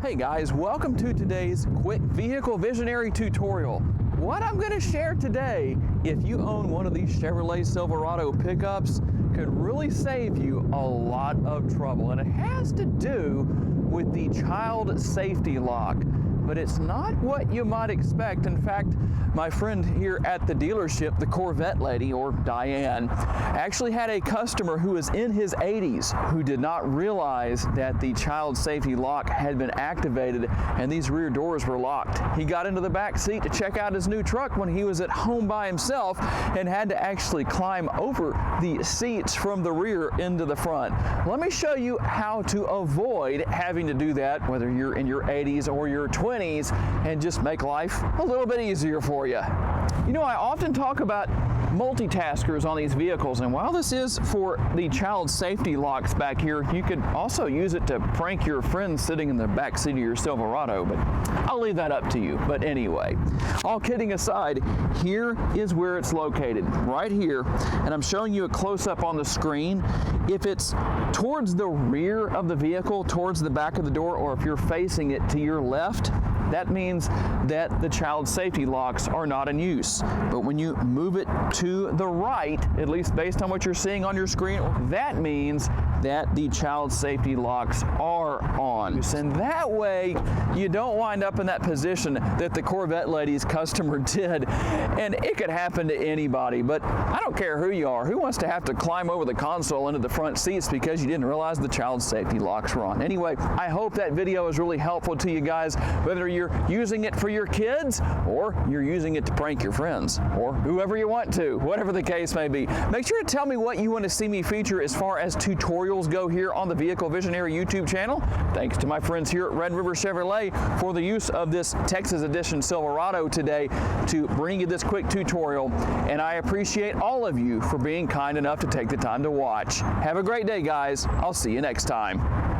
Hey guys, welcome to today's quick vehicle visionary tutorial. What I'm going to share today, if you own one of these Chevrolet Silverado pickups, could really save you a lot of trouble. And it has to do with the child safety lock. But it's not what you might expect. In fact, my friend here at the dealership, the Corvette lady, or Diane, actually had a customer who was in his 80s who did not realize that the child safety lock had been activated and these rear doors were locked. He got into the back seat to check out his new truck when he was at home by himself and had to actually climb over the seats from the rear into the front. Let me show you how to avoid having to do that, whether you're in your 80s or your 20s, and just make life a little bit easier for you. You know, I often talk about multitaskers on these vehicles, and while this is for the child safety locks back here, you could also use it to prank your friends sitting in the back seat of your Silverado, but I'll leave that up to you. But anyway, all kidding aside, here is where it's located, right here, and I'm showing you a close-up on the screen. If it's towards the rear of the vehicle, towards the back of the door, or if you're facing it to your left, that means that the child safety locks are not in use. But when you move it to the right, at least based on what you're seeing on your screen, that means that the child safety locks are on. And that way, you don't wind up in that position that the Corvette lady's customer did. And it could happen to anybody, but I don't care who you are. Who wants to have to climb over the console into the front seats because you didn't realize the child safety locks were on? Anyway, I hope that video is really helpful to you guys, whether you're using it for your kids or you're using it to prank your friends or whoever you want to, whatever the case may be. Make sure to tell me what you want to see me feature as far as tutorials go here on the Vehicle Visionary YouTube channel. Thanks to my friends here at Red River Chevrolet for the use of this Texas Edition Silverado today to bring you this quick tutorial, and I appreciate all of you for being kind enough to take the time to watch. Have a great day, guys. I'll see you next time.